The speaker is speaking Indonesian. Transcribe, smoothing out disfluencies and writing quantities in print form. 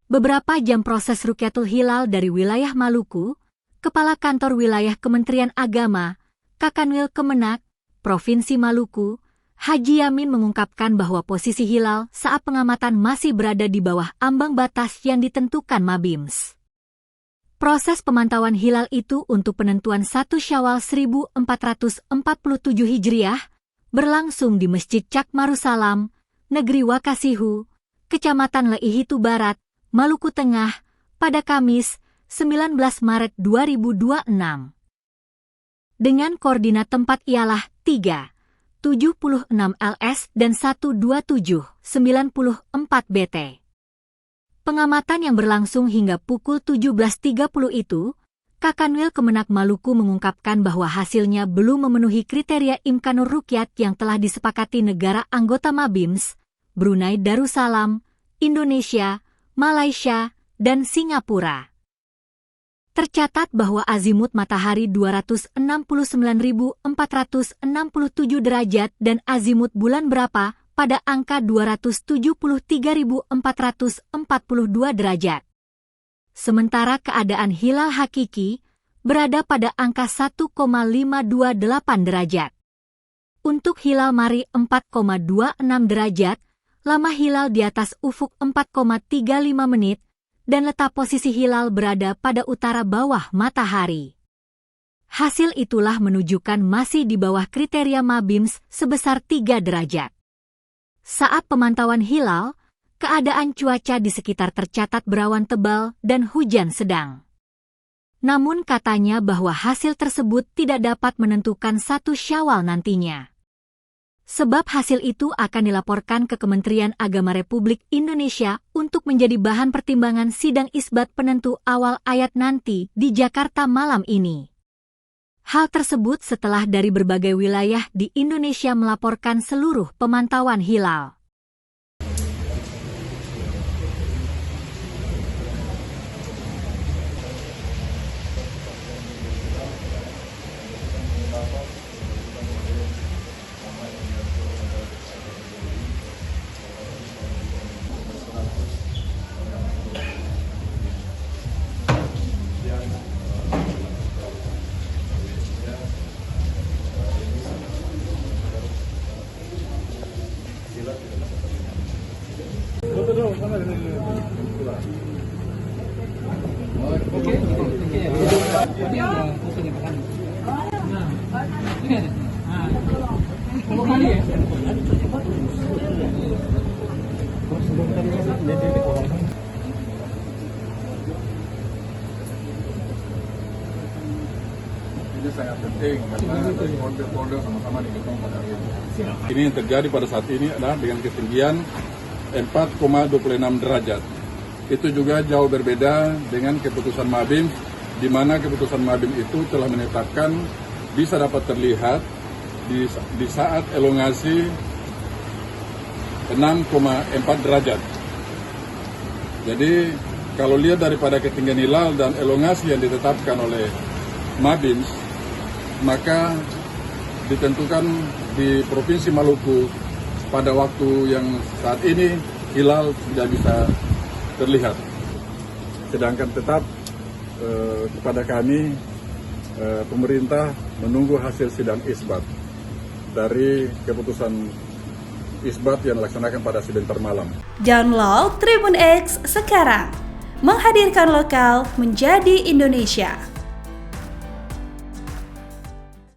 Beberapa jam proses Rukyatul Hilal dari wilayah Maluku, Kepala Kantor Wilayah Kementerian Agama, Kakanwil Kemenak, Provinsi Maluku, Haji Yamin mengungkapkan bahwa posisi hilal saat pengamatan masih berada di bawah ambang batas yang ditentukan Mabims. Proses pemantauan hilal itu untuk penentuan 1 Syawal 1447 Hijriah berlangsung di Masjid Cakmarusalam, Negeri Wakasihu, Kecamatan Leihitu Barat, Maluku Tengah, pada Kamis, 19 Maret 2026. Dengan koordinat tempat ialah 3, 76 LS dan 127, 94 BT. Pengamatan yang berlangsung hingga pukul 17.30 itu, Kakanwil Kemenak Maluku mengungkapkan bahwa hasilnya belum memenuhi kriteria Imkanur Rukyat yang telah disepakati negara anggota Mabims, Brunei Darussalam, Indonesia, Malaysia, dan Singapura. Tercatat bahwa azimut matahari 269.467 derajat dan azimut bulan berapa pada angka 273.442 derajat. Sementara keadaan hilal hakiki berada pada angka 1,528 derajat. Untuk hilal mari 4,26 derajat, lama hilal di atas ufuk 4,35 menit, dan letak posisi hilal berada pada utara bawah matahari. Hasil itulah menunjukkan masih di bawah kriteria Mabims sebesar 3 derajat. Saat pemantauan hilal, keadaan cuaca di sekitar tercatat berawan tebal dan hujan sedang. Namun katanya bahwa hasil tersebut tidak dapat menentukan 1 Syawal nantinya. Sebab hasil itu akan dilaporkan ke Kementerian Agama Republik Indonesia untuk menjadi bahan pertimbangan sidang isbat penentu awal ayat nanti di Jakarta malam ini. Hal tersebut setelah dari berbagai wilayah di Indonesia melaporkan seluruh pemantauan hilal. Ini sangat penting karena kode-kode sama-sama diketong pada hari ini. Ini yang terjadi pada saat ini adalah dengan ketinggian 4,26 derajat. Itu juga jauh berbeda dengan keputusan Mabim, di mana keputusan Mabim itu telah menetapkan bisa dapat terlihat di saat elongasi 6,4 derajat. Jadi kalau lihat daripada ketinggian hilal dan elongasi yang ditetapkan oleh Mabims, maka ditentukan di Provinsi Maluku pada waktu yang saat ini hilal tidak bisa terlihat. Sedangkan tetap kepada kami pemerintah menunggu hasil sidang isbat dari keputusan isbat yang dilaksanakan pada sebentar malam. Download Tribun X sekarang, menghadirkan lokal menjadi Indonesia.